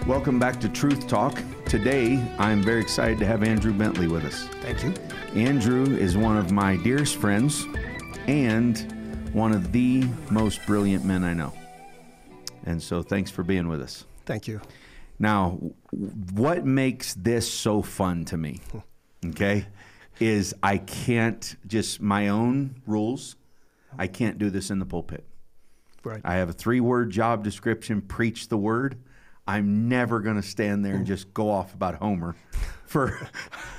Welcome back to Truth Talk. Today, I'm very excited to have Andrew Bentley with us. Thank you. Andrew is one of my dearest friends and one of the most brilliant men I know. And so thanks for being with us. Thank you. Now, what makes this so fun to me, okay, is I can't just, my own rules, I can't do this in the pulpit. Right. I have a 3-word job description, preach the word. I'm never going to stand there and just go off about Homer for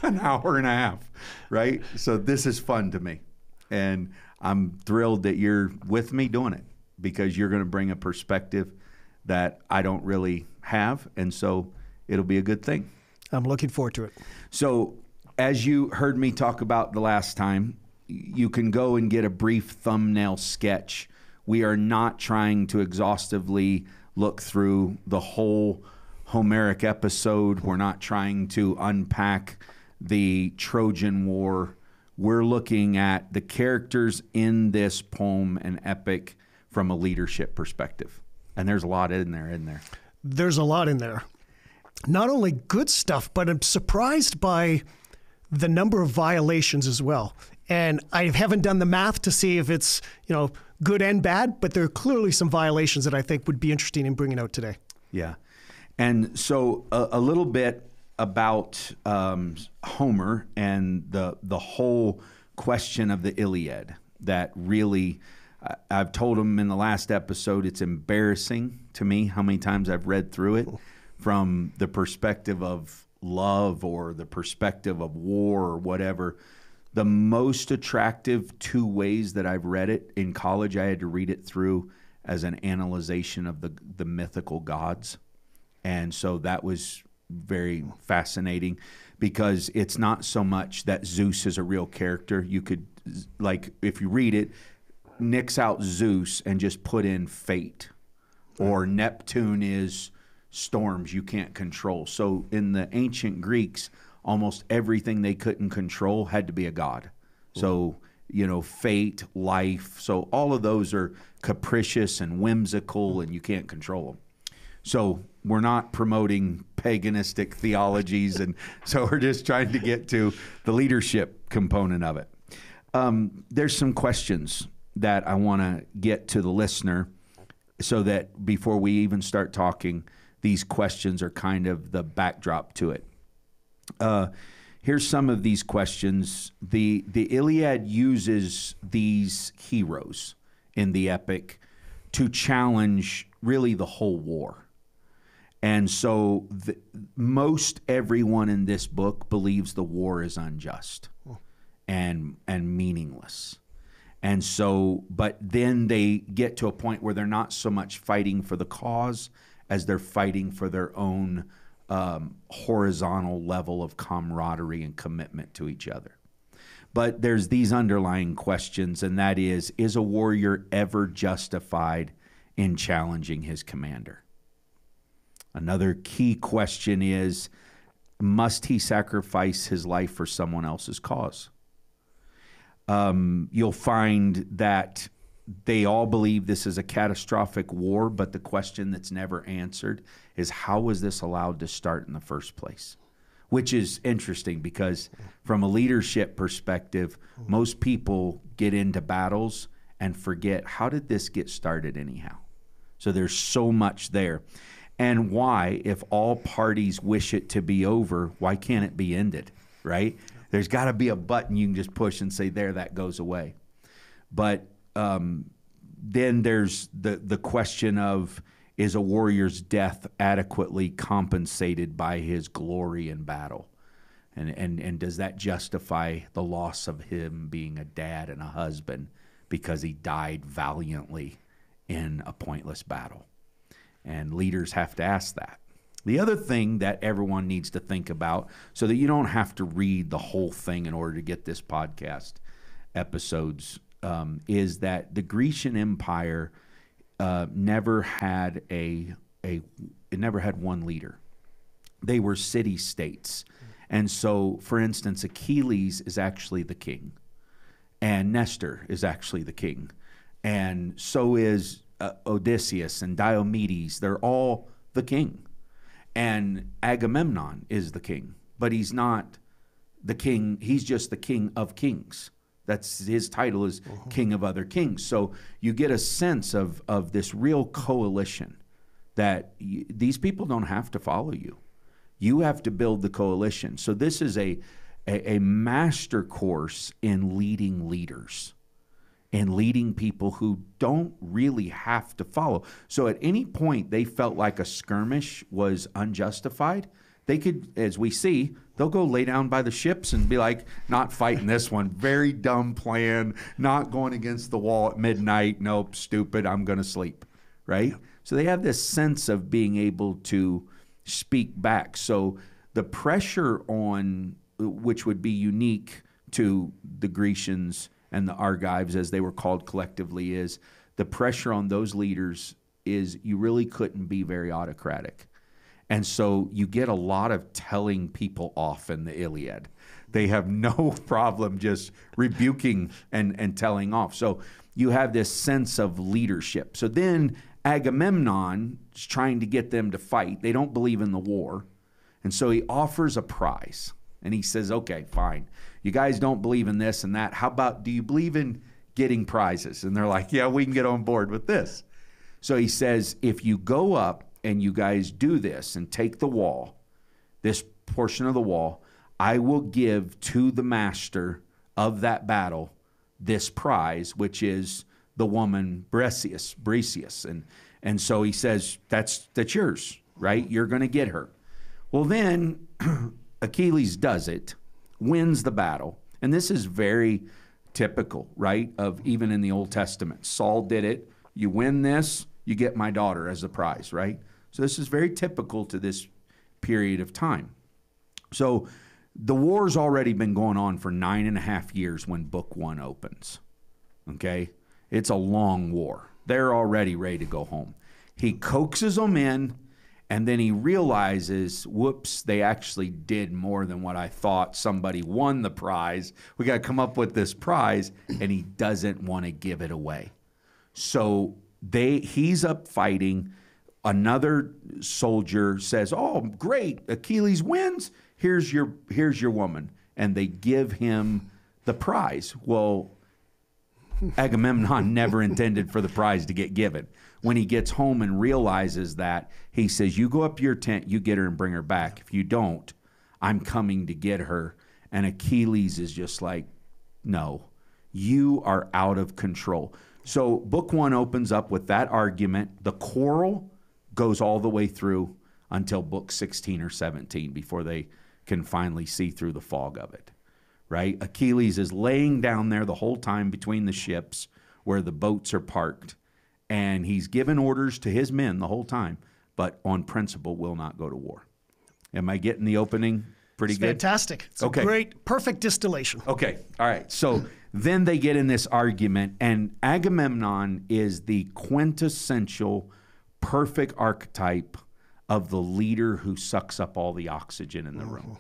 an hour and a half, right? So this is fun to me. And I'm thrilled that you're with me doing it because you're going to bring a perspective that I don't really have. And so it'll be a good thing. I'm looking forward to it. So as you heard me talk about the last time, you can go and get a brief thumbnail sketch. We are not trying to exhaustively look through the whole Homeric episode. We're not trying to unpack the Trojan War. We're looking at the characters in this poem and epic from a leadership perspective. And there's a lot in there, isn't there? There's a lot in there. Not only good stuff, but I'm surprised by the number of violations as well. And I haven't done the math to see if it's, good and bad, but there are clearly some violations that I think would be interesting in bringing out today. Yeah. And so a little bit about Homer and the whole question of the Iliad that really, I've told him in the last episode, it's embarrassing to me how many times I've read through it from the perspective of love or the perspective of war or whatever. The most attractive 2 ways that I've read it in college, I had to read it through as an analyzation of the mythical gods. And so that was very fascinating because it's not so much that Zeus is a real character. You could, like, if you read it, nix out Zeus and just put in fate. Or Neptune is storms you can't control. So in the ancient Greeks, almost everything they couldn't control had to be a god. So, fate, life. So all of those are capricious and whimsical and you can't control them. So we're not promoting paganistic theologies. And so we're just trying to get to the leadership component of it. There's some questions that I want to get to the listener so that before we even start talking, these questions are kind of the backdrop to it. Here's some of these questions. The Iliad uses these heroes in the epic to challenge really the whole war. And so most everyone in this book believes the war is unjust and meaningless. And so, but then they get to a point where they're not so much fighting for the cause as they're fighting for their own horizontal level of camaraderie and commitment to each other. But there's these underlying questions, and that is a warrior ever justified in challenging his commander? Another key question is, must he sacrifice his life for someone else's cause? You'll find that they all believe this is a catastrophic war, but the question that's never answered is how was this allowed to start in the first place? Which is interesting because from a leadership perspective, most people get into battles and forget, how did this get started anyhow? So there's so much there. And why, if all parties wish it to be over, why can't it be ended, right? There's got to be a button you can just push and say, there, that goes away. But then there's the question of, is a warrior's death adequately compensated by his glory in battle? And does that justify the loss of him being a dad and a husband because he died valiantly in a pointless battle? And leaders have to ask that. The other thing that everyone needs to think about, so that you don't have to read the whole thing in order to get this podcast episodes, is that the Grecian Empire never had it never had one leader. They were city-states. And so, for instance, Achilles is actually the king, and Nestor is actually the king, and so is Odysseus and Diomedes. They're all the king. And Agamemnon is the king, but he's not the king. He's just the king of kings. That's his title, is king of other kings. So you get a sense of this real coalition that these people don't have to follow you. You have to build the coalition. So this is a master course in leading leaders and leading people who don't really have to follow. So at any point they felt like a skirmish was unjustified, they could, as we see, they'll go lay down by the ships and be like, not fighting this one. Very dumb plan, not going against the wall at midnight. Nope, stupid, I'm going to sleep, right? So they have this sense of being able to speak back. So the pressure on, which would be unique to the Grecians and the Argives, as they were called collectively, is the pressure on those leaders is you really couldn't be very autocratic. And so you get a lot of telling people off in the Iliad. They have no problem just rebuking and telling off. So you have this sense of leadership. So then Agamemnon is trying to get them to fight. They don't believe in the war. And so he offers a prize. And he says, okay, fine. You guys don't believe in this and that. How about, do you believe in getting prizes? And they're like, yeah, we can get on board with this. So he says, if you go up and you guys do this and take the wall, this portion of the wall, I will give to the master of that battle this prize, which is the woman Briseis. And so he says, that's yours, right? You're going to get her. Well, then Achilles does it, wins the battle. And this is very typical, right, of even in the Old Testament. Saul did it. You win this, you get my daughter as a prize, right? So this is very typical to this period of time. So the war's already been going on for 9.5 years when book 1 opens, okay? It's a long war. They're already ready to go home. He coaxes them in, and then he realizes, whoops, they actually did more than what I thought. Somebody won the prize. We got to come up with this prize, and he doesn't want to give it away. So he's up fighting. Another soldier says, oh, great, Achilles wins. Here's your woman. And they give him the prize. Well, Agamemnon never intended for the prize to get given. When he gets home and realizes that, he says, you go up to your tent, you get her and bring her back. If you don't, I'm coming to get her. And Achilles is just like, no, you are out of control. So book 1 opens up with that argument. The quarrel goes all the way through until book 16 or 17 before they can finally see through the fog of it, right? Achilles is laying down there the whole time between the ships where the boats are parked, and he's given orders to his men the whole time, but on principle will not go to war. Am I getting the opening pretty good? Fantastic. It's okay. A great, perfect distillation. Okay, all right. So then they get in this argument, and Agamemnon is the quintessential perfect archetype of the leader who sucks up all the oxygen in the room.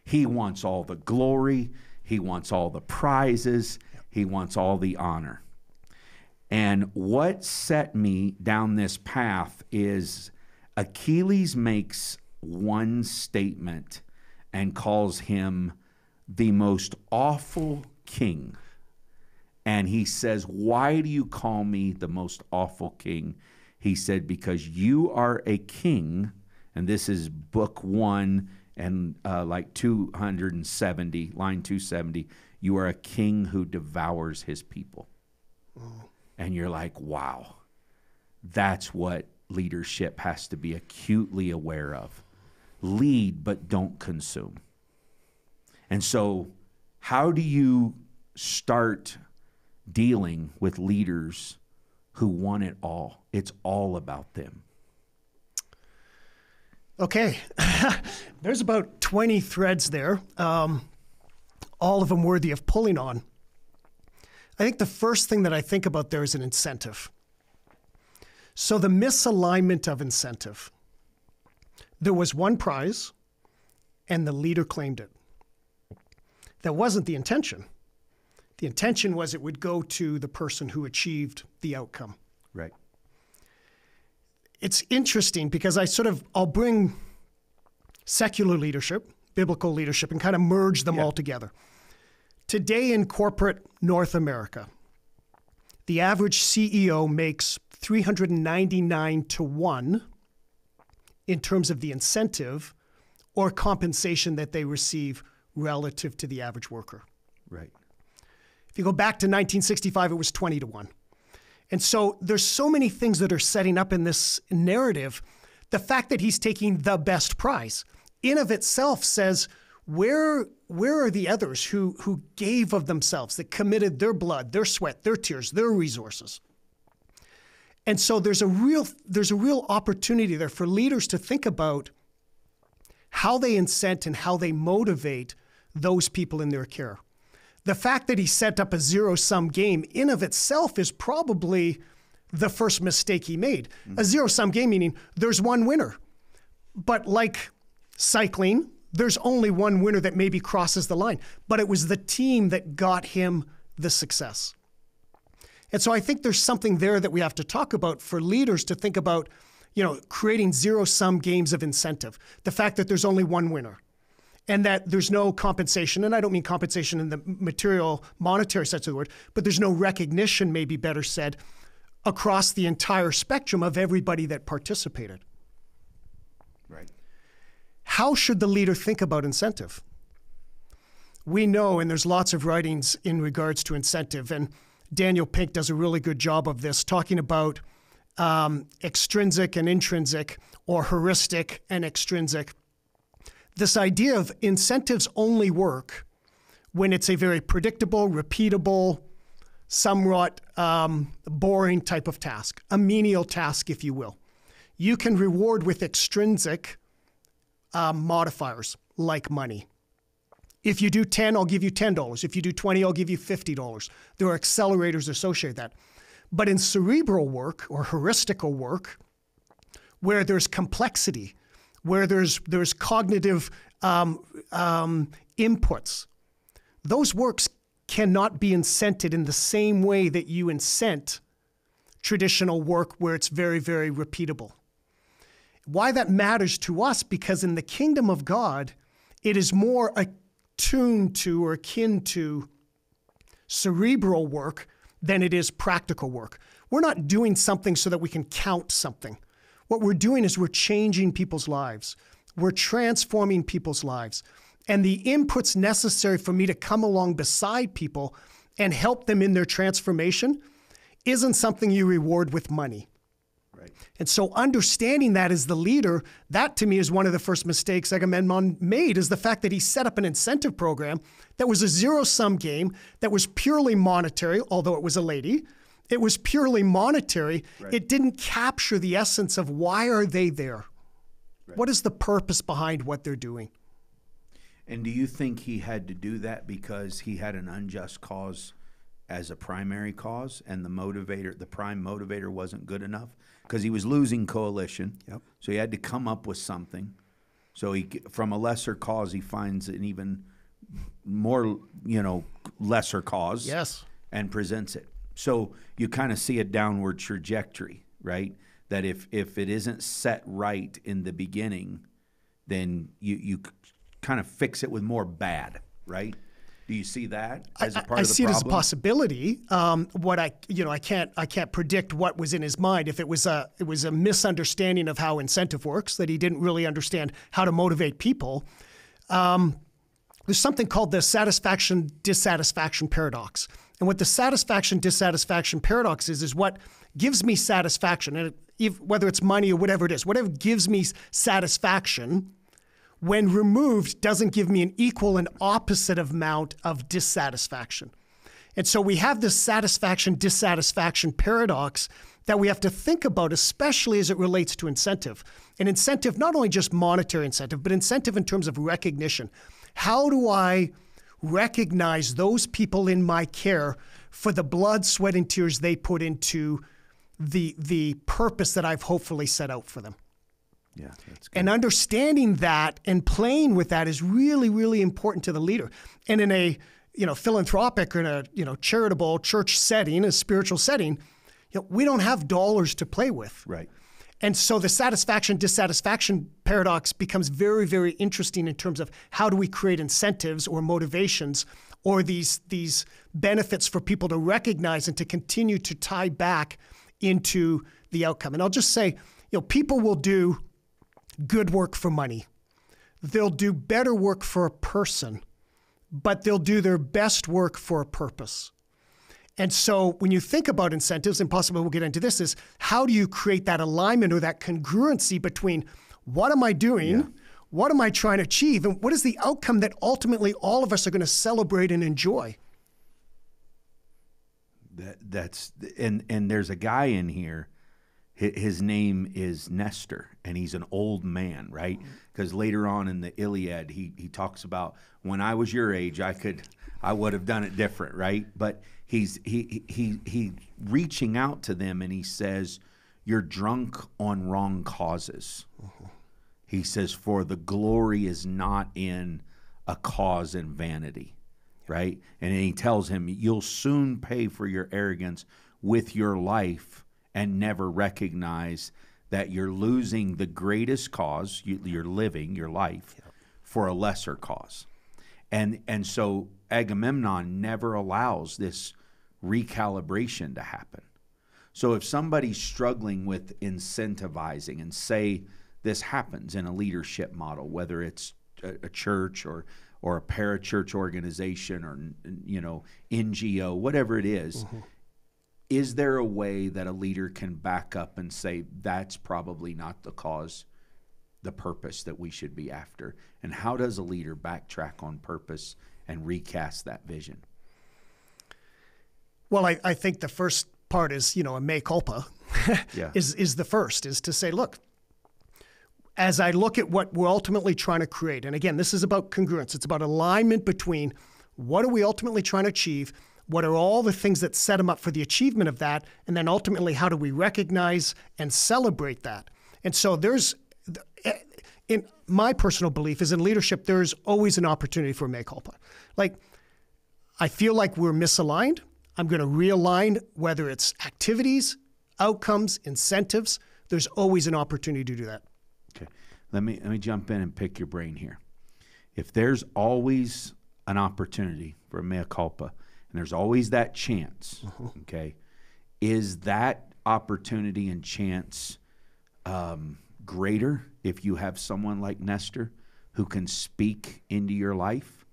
He wants all the glory. He wants all the prizes. He wants all the honor. And what set me down this path is Achilles makes one statement and calls him the most awful king. And he says, why do you call me the most awful king? He said, because you are a king, and this is book 1 and like 270, line 270, you are a king who devours his people. Oh. And you're like, wow, that's what leadership has to be acutely aware of. Lead, but don't consume. And so how do you start dealing with leaders who want it all? It's all about them. Okay. There's about 20 threads there, all of them worthy of pulling on. I think the first thing that I think about there is an incentive. So the misalignment of incentive. There was one prize, and the leader claimed it. That wasn't the intention. The intention was it would go to the person who achieved the outcome. Right. It's interesting because I'll bring secular leadership, biblical leadership, and kind of merge them all together. Today in corporate North America, the average CEO makes 399 to 1 in terms of the incentive or compensation that they receive relative to the average worker. Right. If you go back to 1965, it was 20 to 1. And so there's so many things that are setting up in this narrative. The fact that he's taking the best prize in of itself says, where are the others who gave of themselves, that committed their blood, their sweat, their tears, their resources? And so there's a real opportunity there for leaders to think about how they incent and how they motivate those people in their care. The fact that he set up a zero-sum game in of itself is probably the first mistake he made. A zero-sum game meaning there's one winner. But like cycling, there's only one winner that maybe crosses the line. But it was the team that got him the success. And so I think there's something there that we have to talk about for leaders to think about, creating zero-sum games of incentive. The fact that there's only one winner and that there's no compensation. And I don't mean compensation in the material, monetary sense of the word, but there's no recognition, maybe better said, across the entire spectrum of everybody that participated. Right. How should the leader think about incentive? We know, and there's lots of writings in regards to incentive, and Daniel Pink does a really good job of this, talking about extrinsic and intrinsic, or heuristic and extrinsic. This idea of incentives only work when it's a very predictable, repeatable, somewhat boring type of task, a menial task, if you will. You can reward with extrinsic modifiers like money. If you do 10, I'll give you $10. If you do 20, I'll give you $50. There are accelerators associated with that. But in cerebral work or heuristical work, where there's complexity, where there's cognitive inputs, those works cannot be incented in the same way that you incent traditional work where it's very, very repeatable. Why that matters to us, because in the kingdom of God, it is more attuned to or akin to cerebral work than it is practical work. We're not doing something so that we can count something. What we're doing is we're changing people's lives. We're transforming people's lives. And the inputs necessary for me to come along beside people and help them in their transformation isn't something you reward with money. Right. And so understanding that as the leader, that to me is one of the first mistakes Agamemnon made, is the fact that he set up an incentive program that was a zero-sum game, that was purely monetary, although it was a lady. It was purely monetary. Right. It didn't capture the essence of why are they there? Right. What is the purpose behind what they're doing? And do you think he had to do that because he had an unjust cause as a primary cause, and the prime motivator wasn't good enough? Because he was losing coalition. Yep. So he had to come up with something. So from a lesser cause, he finds an even more, lesser cause. Yes. And presents it. So you kind of see a downward trajectory, right? That if it isn't set right in the beginning, then you kind of fix it with more bad, right? Do you see that as a part of the problem? I see it as a possibility. I can't predict what was in his mind. If it was a misunderstanding of how incentive works, that he didn't really understand how to motivate people. There's something called the satisfaction-dissatisfaction paradox. And what the satisfaction-dissatisfaction paradox is what gives me satisfaction, and whether it's money or whatever it is, whatever gives me satisfaction, when removed, doesn't give me an equal and opposite amount of dissatisfaction. And so we have this satisfaction-dissatisfaction paradox that we have to think about, especially as it relates to incentive. And incentive, not only just monetary incentive, but incentive in terms of recognition. How do I recognize those people in my care for the blood, sweat, and tears they put into the purpose that I've hopefully set out for them? Yeah, that's good. And understanding that and playing with that is really, really important to the leader. And in a philanthropic or in a charitable church setting, a spiritual setting, we don't have dollars to play with. Right. And so the satisfaction-dissatisfaction paradox becomes very, very interesting in terms of how do we create incentives or motivations or these benefits for people to recognize and to continue to tie back into the outcome. And I'll just say, people will do good work for money. They'll do better work for a person, but they'll do their best work for a purpose. And so when you think about incentives, and possibly we'll get into this, is how do you create that alignment or that congruency between what am I doing, what am I trying to achieve, and what is the outcome that ultimately all of us are going to celebrate and enjoy? And there's a guy in here, his name is Nestor, and he's an old man, right? Because later on in the Iliad, he talks about, when I was your age, I would have done it different, right? But he's reaching out to them, and he says, you're drunk on wrong causes. He says, for the glory is not in a cause and vanity, right? And he tells him, you'll soon pay for your arrogance with your life and never recognize that you're losing the greatest cause, you're living your life, for a lesser cause. And so Agamemnon never allows this recalibration to happen. So if somebody's struggling with incentivizing, and say this happens in a leadership model, whether it's a church or a parachurch organization or NGO, whatever it is, is there a way that a leader can back up and say that's probably not the cause, the purpose that we should be after? And how does a leader backtrack on purpose and recast that vision? Well, I think the first part is, a mea culpa is the first, is to say, look, as I look at what we're ultimately trying to create, and again, this is about congruence. It's about alignment between what are we ultimately trying to achieve, what are all the things that set them up for the achievement of that, and then ultimately how do we recognize and celebrate that? And so in my personal belief is in leadership, there's always an opportunity for mea culpa. Like, I feel like we're misaligned. I'm going to realign, whether it's activities, outcomes, incentives. There's always an opportunity to do that. Okay. Let me jump in and pick your brain here. If there's always an opportunity for mea culpa, and there's always that chance, okay, is that opportunity and chance greater if you have someone like Nestor who can speak into your life?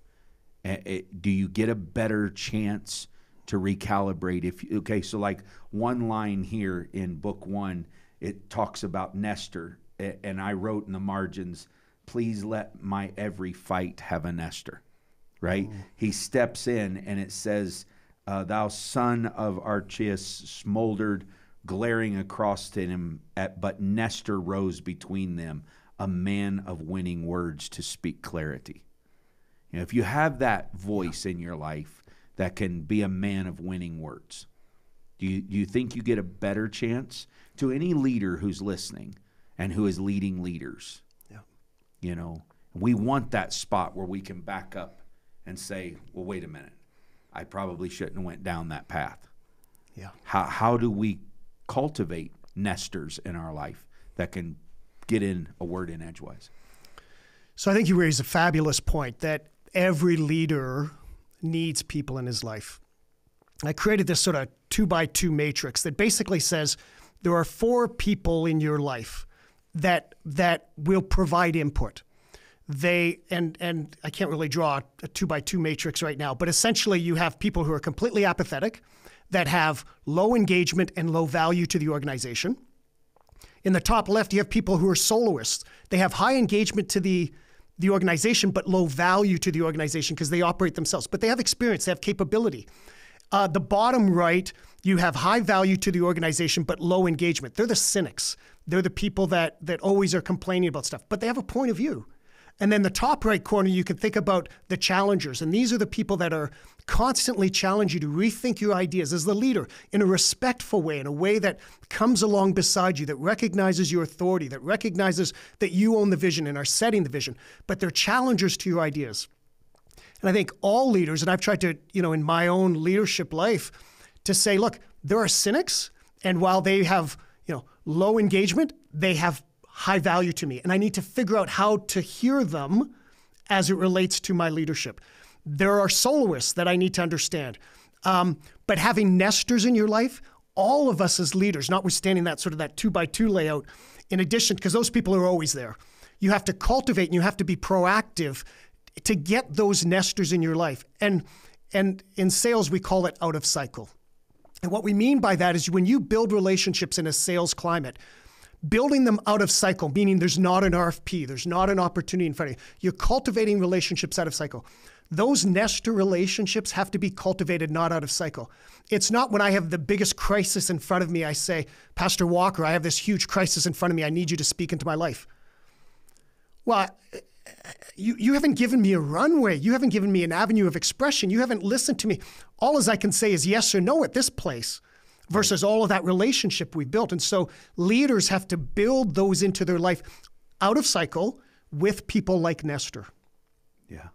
Do you get a better chance to recalibrate? So like one line here in book 1, it talks about Nestor, and I wrote in the margins, please let my every fight have a Nestor, right? He steps in, and it says, thou son of Archias smoldered, glaring across to him, but Nestor rose between them, a man of winning words to speak clarity. If you have that voice in your life that can be a man of winning words, do you think you get a better chance? To any leader who's listening and who is leading leaders, we want that spot where we can back up and say, well, wait a minute, I probably shouldn't have went down that path. Yeah. How do we cultivate Nestors in our life that can get in a word in edgewise? So I think you raise a fabulous point that every leader needs people in his life. I created this sort of 2x2 matrix that basically says there are 4 people in your life that will provide input. And I can't really draw a 2x2 matrix right now, but essentially you have people who are completely apathetic, that have low engagement and low value to the organization. In the top left, you have people who are soloists. They have high engagement to the organization, but low value to the organization because they operate themselves. But they have experience, they have capability. The bottom right, you have high value to the organization, but low engagement. They're the cynics. They're the people that always are complaining about stuff, but they have a point of view. And then the top right corner, you can think about the challengers. And these are the people that are constantly challenge you to rethink your ideas as the leader in a respectful way, in a way that comes along beside you, that recognizes your authority, that recognizes that you own the vision and are setting the vision. But they're challengers to your ideas. And I think all leaders, and I've tried to, in my own leadership life, to say, look, there are cynics, and while they have, low engagement, they have high value to me. And I need to figure out how to hear them as it relates to my leadership. There are soloists that I need to understand. But having nesters in your life, all of us as leaders, notwithstanding that sort of that 2x2 layout, in addition, because those people are always there, you have to cultivate and you have to be proactive to get those nesters in your life. And in sales, we call it out of cycle. And what we mean by that is when you build relationships in a sales climate, building them out of cycle, meaning there's not an RFP, there's not an opportunity in front of you. You're cultivating relationships out of cycle. Those nester relationships have to be cultivated not out of cycle. It's not when I have the biggest crisis in front of me, I say, Pastor Walker, I have this huge crisis in front of me. I need you to speak into my life. Well, you haven't given me a runway. You haven't given me an avenue of expression. You haven't listened to me. All as I can say is yes or no at this place versus all of that relationship we built. And so leaders have to build those into their life out of cycle with people like Nestor. Yeah,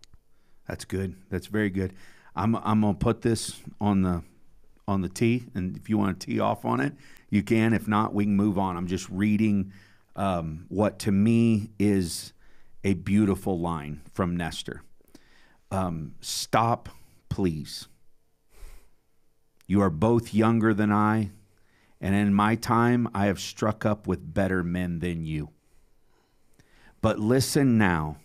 that's good. That's very good. I'm gonna put this on the tee, and if you want to tee off on it, you can. If not, we can move on. I'm just reading what to me is a beautiful line from Nestor. Stop, please. You are both younger than I, and in my time I have struck up with better men than you. But listen now,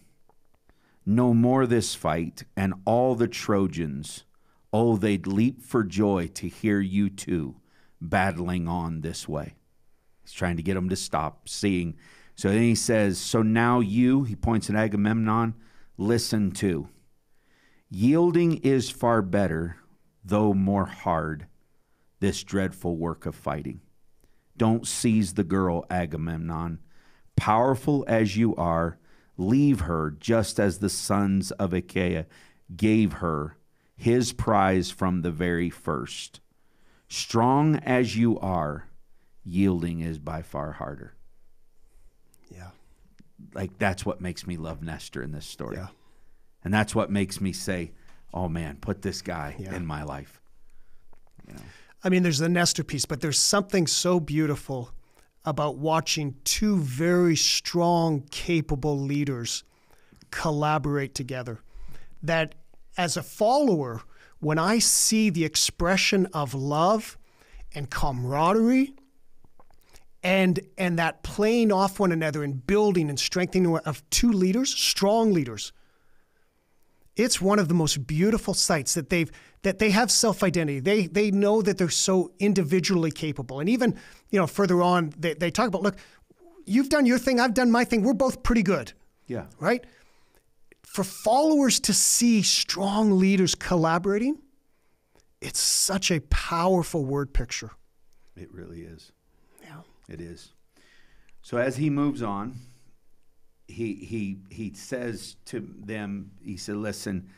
no more this fight, and all the Trojans, oh, they'd leap for joy to hear you two battling on this way. He's trying to get them to stop seeing. So then he says, so now you, he points at Agamemnon, listen to. Yielding is far better, though more hard, this dreadful work of fighting. Don't seize the girl, Agamemnon. Powerful as you are, leave her just as the sons of Achaia gave her his prize from the very first. Strong as you are, yielding is by far harder. Yeah. Like, that's what makes me love Nestor in this story. Yeah. And that's what makes me say, oh man, put this guy in my life. I mean, there's the Nestor piece, but there's something so beautiful about watching two very strong, capable leaders collaborate together. That as a follower, when I see the expression of love and camaraderie and that playing off one another and building and strengthening of two leaders, strong leaders, it's one of the most beautiful sights that they have self-identity. They know that they're so individually capable. And even, further on, they talk about, look, you've done your thing, I've done my thing. We're both pretty good. Yeah. Right? For followers to see strong leaders collaborating, it's such a powerful word picture. It really is. Yeah. It is. So as he moves on, he says to them, he said, listen,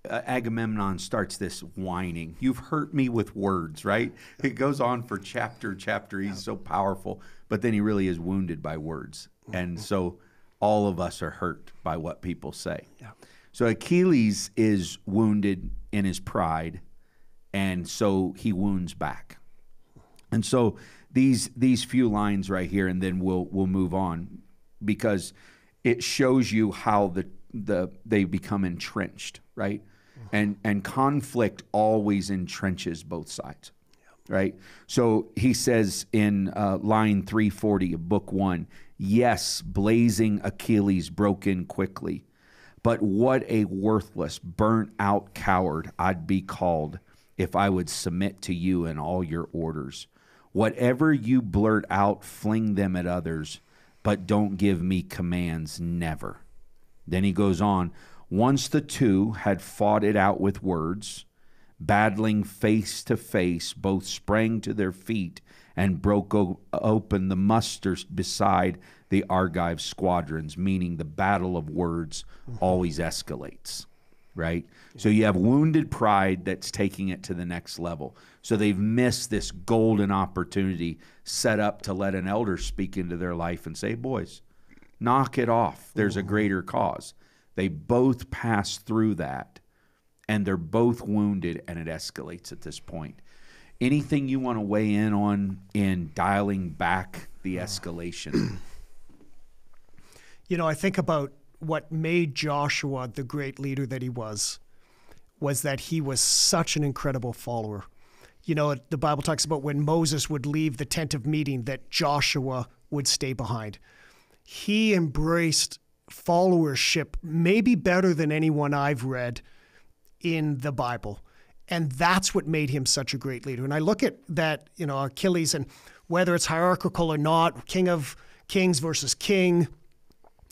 Agamemnon starts this whining. You've hurt me with words, right? It goes on for chapter. He's so powerful, but then he really is wounded by words. And so all of us are hurt by what people say. Yeah. So Achilles is wounded in his pride, and so he wounds back. And so these few lines right here, and then we'll move on, because it shows you how they become entrenched, right? And conflict always entrenches both sides, right? So he says in line 340 of book 1, yes, blazing Achilles broke in quickly, but what a worthless, burnt-out coward I'd be called if I would submit to you in all your orders. Whatever you blurt out, fling them at others, but don't give me commands, never. Then he goes on, once the two had fought it out with words, battling face to face, both sprang to their feet and broke open the muster beside the Argive squadrons, meaning the battle of words always escalates, right? So you have wounded pride that's taking it to the next level. So they've missed this golden opportunity set up to let an elder speak into their life and say, boys, knock it off. There's a greater cause. They both pass through that, and they're both wounded, and it escalates at this point. Anything you want to weigh in on in dialing back the escalation? You know, I think about what made Joshua the great leader that he was that he was such an incredible follower. You know, the Bible talks about when Moses would leave the tent of meeting, that Joshua would stay behind. He embraced followership maybe better than anyone I've read in the Bible. And that's what made him such a great leader. And I look at that, you know, Achilles, and whether it's hierarchical or not, king of kings versus king,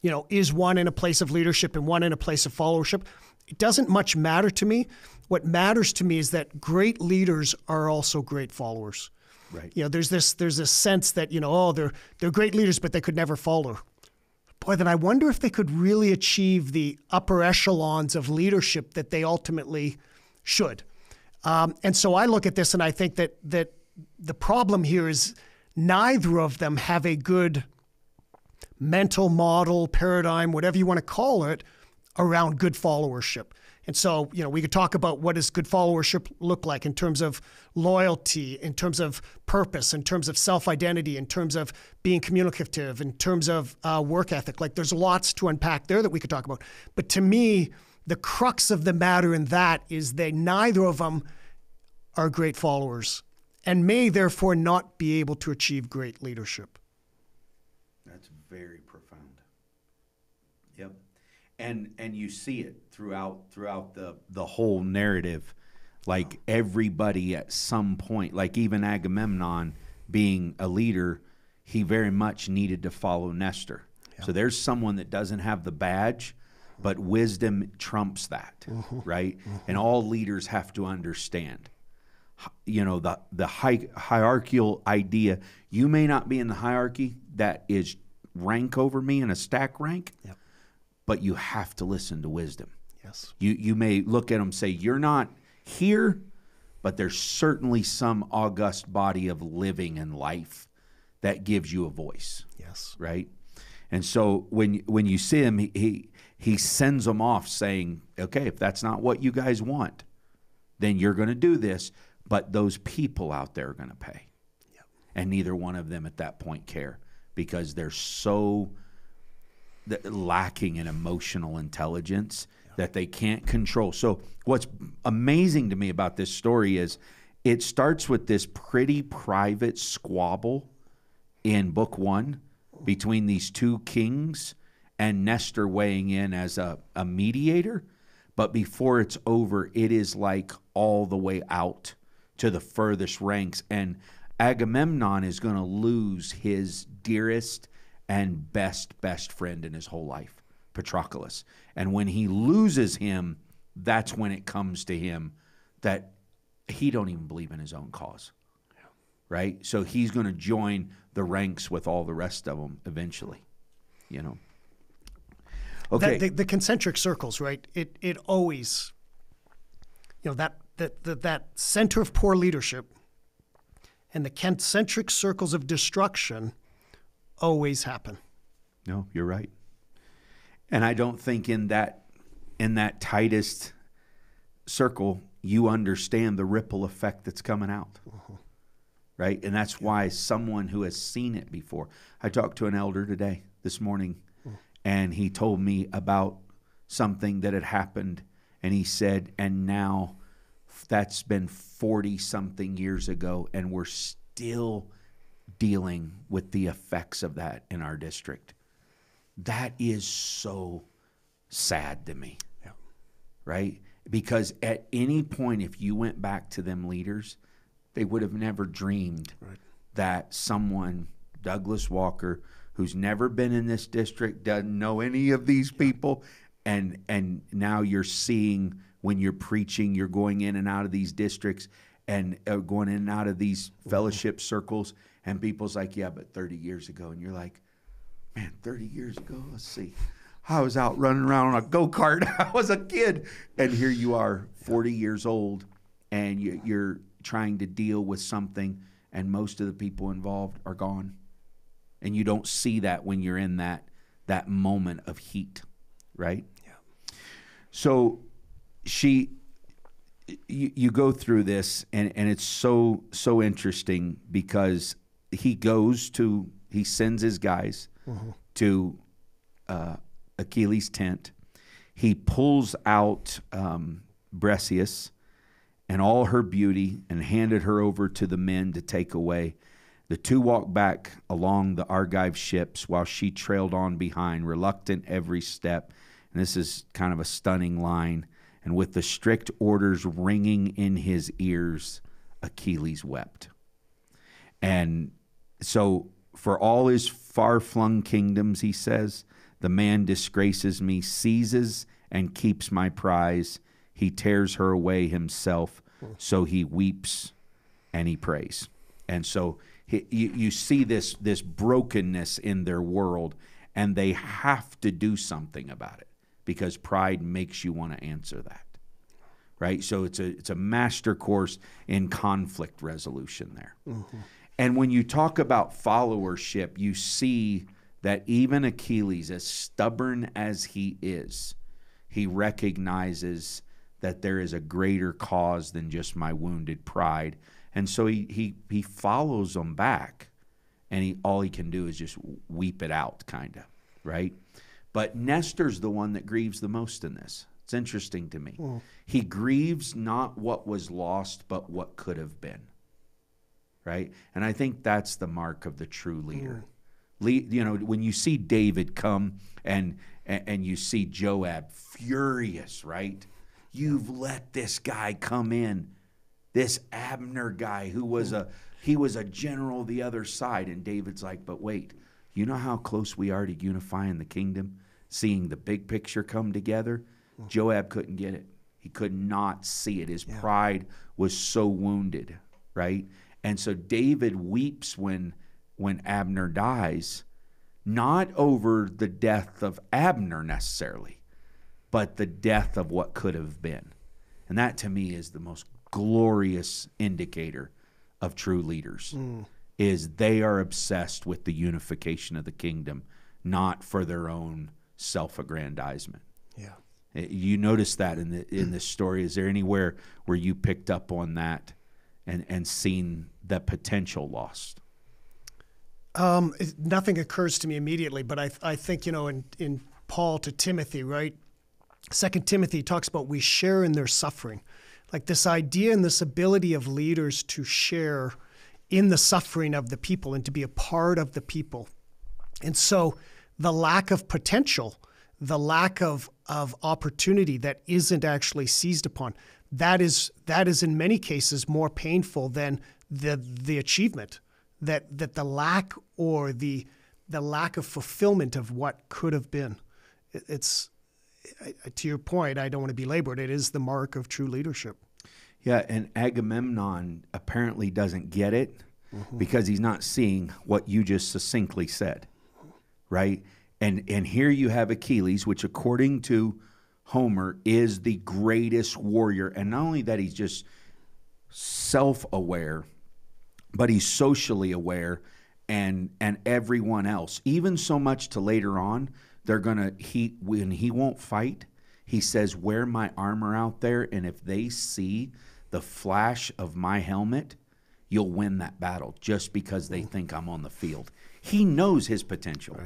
you know, is one in a place of leadership and one in a place of followership? It doesn't much matter to me. What matters to me is that great leaders are also great followers. Right. You know, there's this sense that, you know, oh, they're great leaders, but they could never follow. Boy, then I wonder if they could really achieve the upper echelons of leadership that they ultimately should. And so I look at this and I think that the problem here is neither of them have a good mental model, paradigm, whatever you want to call it, around good followership. And so, you know, we could talk about what does good followership look like in terms of loyalty, in terms of purpose, in terms of self-identity, in terms of being communicative, in terms of work ethic. Like, there's lots to unpack there that we could talk about. But to me, the crux of the matter in that is that neither of them are great followers and may therefore not be able to achieve great leadership. That's very profound. Yep. And you see it throughout the whole narrative. Like, everybody at some point, like even Agamemnon being a leader, he very much needed to follow Nestor. Yeah. So there's someone that doesn't have the badge, but wisdom trumps that, right? And all leaders have to understand, you know, the hierarchical idea. You may not be in the hierarchy that is rank over me in a stack rank, yep, but you have to listen to wisdom. Yes. You may look at them and say, you're not here, but there's certainly some august body of living and life that gives you a voice. Yes. Right? And so when you see him, he sends them off saying, okay, if that's not what you guys want, then you're going to do this, but those people out there are going to pay. Yep. And neither one of them at that point care, because they're so lacking in emotional intelligence that they can't control. So what's amazing to me about this story is it starts with this pretty private squabble in book 1 between these two kings and Nestor weighing in as a mediator. But before it's over, it is like all the way out to the furthest ranks. And Agamemnon is going to lose his dearest and best friend in his whole life, Patroclus. And when he loses him, that's when it comes to him that he don't even believe in his own cause, right? So he's going to join the ranks with all the rest of them eventually, you know. Okay. The concentric circles, right? It always, you know, that center of poor leadership and the concentric circles of destruction always happen. No, you're right. And I don't think in that tightest circle you understand the ripple effect that's coming out. Right? And that's why someone who has seen it before. I talked to an elder this morning, and he told me about something that had happened, and he said, and now that's been 40-something years ago, and we're still dealing with the effects of that in our district. That is so sad to me, right? Because at any point, if you went back to them leaders, they would have never dreamed that someone, Douglas Walker, who's never been in this district, doesn't know any of these people, and now you're seeing when you're preaching, you're going in and out of these districts and going in and out of these fellowship circles, And people's like, yeah, but 30 years ago. And you're like, man, 30 years ago, let's see. I was out running around on a go-kart. I was a kid. And here you are, 40 years old, and you're trying to deal with something, and most of the people involved are gone. And you don't see that when you're in that moment of heat, right? Yeah. So you go through this, and it's so interesting because he sends his guys to Achilles' tent. He pulls out Briseis and all her beauty and handed her over to the men to take away. The two walked back along the Argive ships while she trailed on behind, reluctant every step. And this is kind of a stunning line. And with the strict orders ringing in his ears, Achilles wept. And so for all his far-flung kingdoms, he says, the man disgraces me, seizes and keeps my prize. He tears her away himself, so he weeps and he prays. And so you see this brokenness in their world, and they have to do something about it because pride makes you want to answer that, right? So it's a master course in conflict resolution there. Mm-hmm. And when you talk about followership, you see that even Achilles, as stubborn as he is, he recognizes that there is a greater cause than just my wounded pride. And so he follows them back, and all he can do is just weep it out, kind of, right? But Nestor's the one that grieves the most in this. It's interesting to me. He grieves not what was lost, but what could have been, right? And I think that's the mark of the true leader. You know, when you see David come and you see Joab furious, right? You've let this guy come in, this Abner guy who was a general the other side. And David's like, but wait, you know how close we are to unifying the kingdom, seeing the big picture come together? Joab couldn't get it. He could not see it. His pride was so wounded, right? And so David weeps when Abner dies, not over the death of Abner necessarily, but the death of what could have been. And that to me is the most glorious indicator of true leaders, is they are obsessed with the unification of the kingdom, not for their own self-aggrandizement. Yeah. You notice that in this story. Is there anywhere where you picked up on that and seen the potential lost? Nothing occurs to me immediately, but I think, in Paul to Timothy, right? 2 Timothy talks about we share in their suffering. Like this idea and this ability of leaders to share in the suffering of the people and to be a part of the people. And so the lack of potential, the lack of opportunity that isn't actually seized upon, that is in many cases more painful than the achievement. That the lack or the lack of fulfillment of what could have been. It's to your point, I don't want to belabor it. It is the mark of true leadership. Yeah, and Agamemnon apparently doesn't get it because he's not seeing what you just succinctly said, right? And here you have Achilles, which according to Homer is the greatest warrior. And not only that, he's just self-aware, but he's socially aware, and everyone else, even so much to later on, when he won't fight, he says, wear my armor out there, and if they see the flash of my helmet, you'll win that battle just because they think I'm on the field. He knows his potential,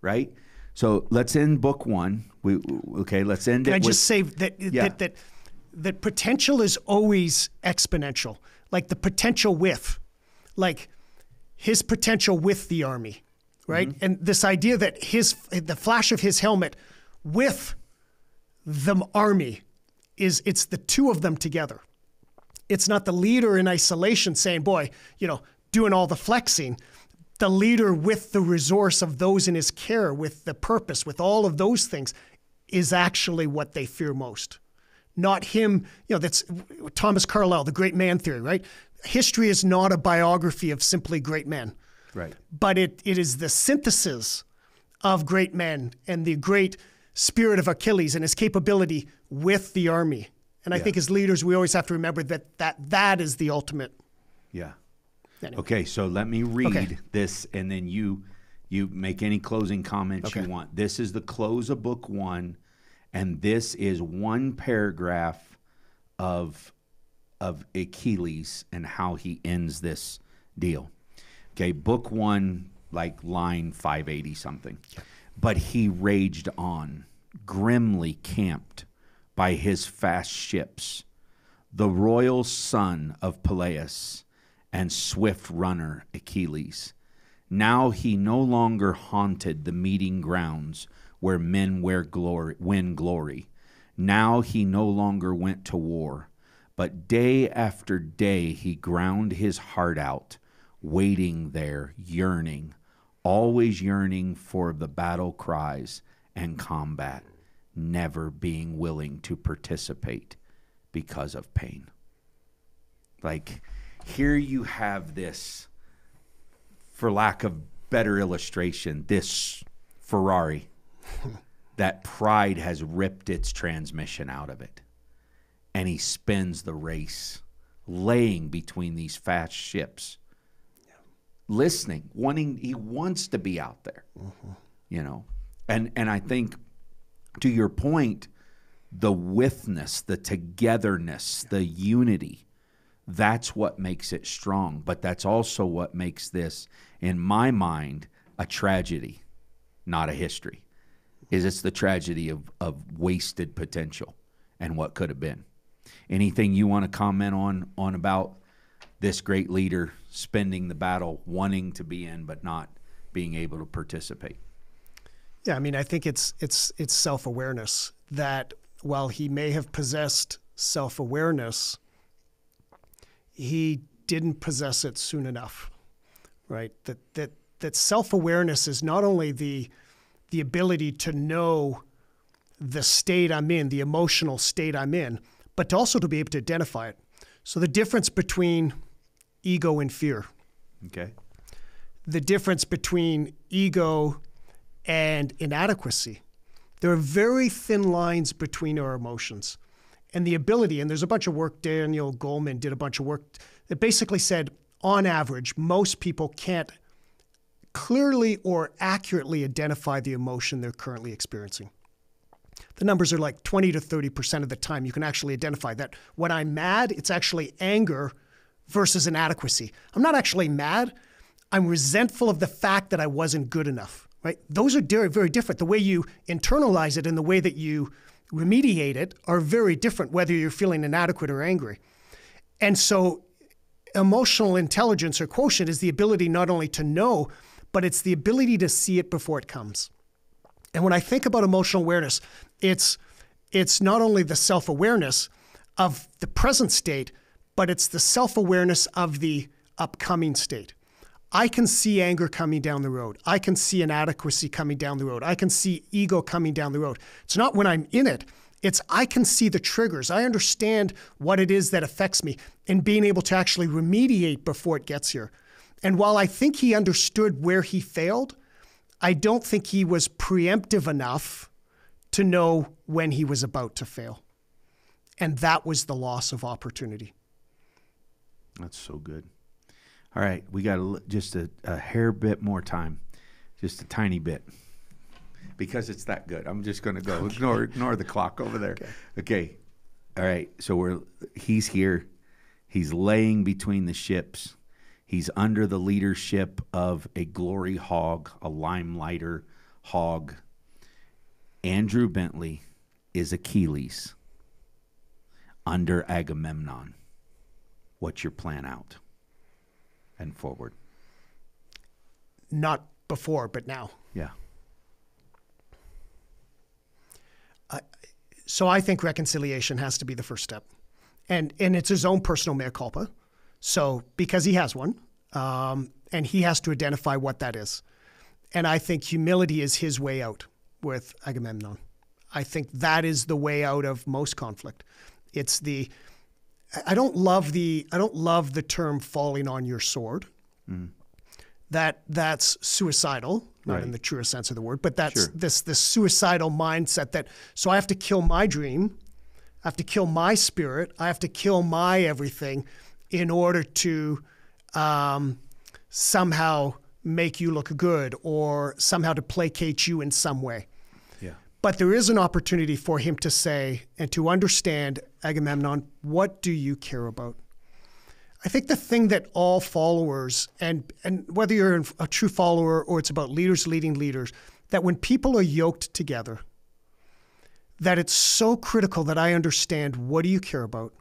right? So let's end book one. Let's end it. Can I just say that potential is always exponential, like the potential like his potential with the army, right? Mm-hmm. And this idea that the flash of his helmet with the army it's the two of them together. It's not the leader in isolation saying, boy, doing all the flexing. The leader with the resource of those in his care, with the purpose, with all of those things, is actually what they fear most. Not him, that's Thomas Carlyle, the great man theory, right? history is not a biography of simply great men, Right. but it is the synthesis of great men and the great spirit of Achilles and his capability with the army. And I think as leaders, we always have to remember that is the ultimate. Yeah. Anyway. Okay, so let me read this, and then you make any closing comments you want. This is the close of book 1, and this is one paragraph of Achilles and how he ends this deal. Okay, book 1, like line 580 something. But he raged on, grimly camped by his fast ships, the royal son of Peleus and swift runner Achilles. Now he no longer haunted the meeting grounds where men win glory. Now he no longer went to war, but day after day he ground his heart out, waiting there, yearning, always yearning for the battle cries and combat, never being willing to participate because of pain. Like, here you have this, for lack of better illustration, this Ferrari that pride has ripped its transmission out of it. And he spins the race, laying between these fast ships, listening, he wants to be out there, you know. And I think, to your point, the withness, the togetherness, the unity, that's what makes it strong. But that's also what makes this, in my mind, a tragedy, not a history. It's the tragedy of wasted potential and what could have been. Anything you want to comment on about this great leader spending the battle, wanting to be in but not being able to participate? Yeah, I mean, I think it's self-awareness, that while he may have possessed self-awareness, he didn't possess it soon enough, right? That self-awareness is not only the ability to know the state I'm in, the emotional state I'm in, but also to be able to identify it. So the difference between ego and fear. Okay. The difference between ego and inadequacy. There are very thin lines between our emotions. And the ability, and there's a bunch of work, Daniel Goleman did a bunch of work that basically said, on average, most people can't clearly or accurately identify the emotion they're currently experiencing. The numbers are like 20 to 30% of the time you can actually identify that when I'm mad, it's actually anger versus inadequacy. I'm not actually mad. I'm resentful of the fact that I wasn't good enough, right? Those are very, very different. The way you internalize it and the way that you remediate it are very different, whether you're feeling inadequate or angry. And so emotional intelligence or quotient is the ability not only to know, but it's the ability to see it before it comes. And when I think about emotional awareness, it's not only the self-awareness of the present state, but it's the self-awareness of the upcoming state. I can see anger coming down the road. I can see inadequacy coming down the road. I can see ego coming down the road. It's not when I'm in it. It's I can see the triggers. I understand what it is that affects me and being able to actually remediate before it gets here. And while I think he understood where he failed, I don't think he was preemptive enough to know when he was about to fail. And that was the loss of opportunity. That's so good. All right, we got just a hair bit more time, just a tiny bit, because it's that good. I'm just going to go. Okay. Ignore the clock over there. Okay. All right. So he's here. He's laying between the ships. He's under the leadership of a glory hog, a limelighter hog. Andrew Bentley is Achilles under Agamemnon. What's your plan out and forward? Not before, but now. Yeah. So I think reconciliation has to be the first step. And it's his own personal mea culpa. So because he has one, and he has to identify what that is. And I think humility is his way out with Agamemnon. I think that is the way out of most conflict. It's I don't love the term falling on your sword. That's suicidal, not in the truest sense of the word, but that's this suicidal mindset that, so I have to kill my dream, I have to kill my spirit, I have to kill my everything in order to somehow make you look good or somehow to placate you in some way. Yeah. But there is an opportunity for him to say and to understand, Agamemnon, what do you care about? I think the thing that all followers, and whether you're a true follower or it's about leaders leading leaders, that when people are yoked together, that it's so critical that I understand, what do you care about?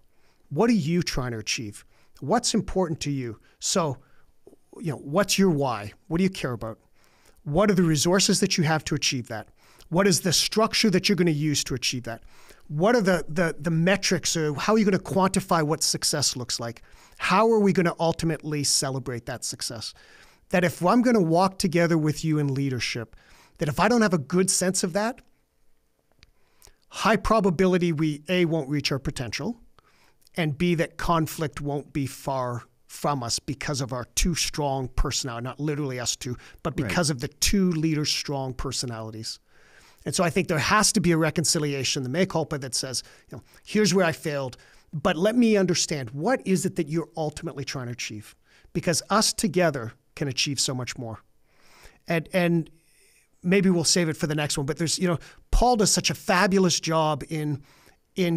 What are you trying to achieve? What's important to you? So, what's your why? What do you care about? What are the resources that you have to achieve that? What is the structure that you're going to use to achieve that? What are the metrics, or how are you going to quantify what success looks like? How are we going to ultimately celebrate that success? That if I'm going to walk together with you in leadership, that if I don't have a good sense of that, high probability we, A, won't reach our potential, and B, that conflict won't be far from us because of our two strong personality, not literally us two, but because of the two leaders' strong personalities. And so I think there has to be a reconciliation, the mea culpa, that says, here's where I failed, but let me understand, what is it that you're ultimately trying to achieve? Because us together can achieve so much more. And maybe we'll save it for the next one, but there's, Paul does such a fabulous job in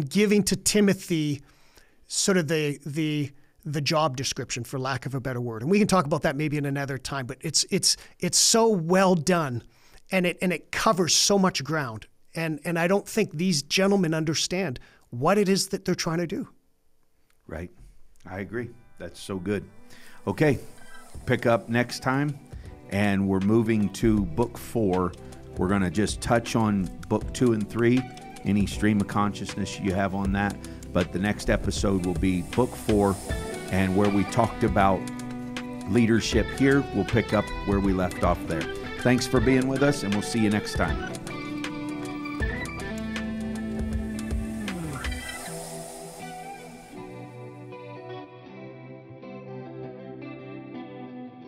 giving to Timothy sort of the job description, for lack of a better word. And we can talk about that maybe in another time, but it's so well done, and it covers so much ground. And I don't think these gentlemen understand what it is that they're trying to do. Right. I agree. That's so good. Okay. Pick up next time, and we're moving to book 4. We're going to just touch on book 2 and 3, any stream of consciousness you have on that. But the next episode will be book 4, and where we talked about leadership here, we'll pick up where we left off there. Thanks for being with us, and we'll see you next time.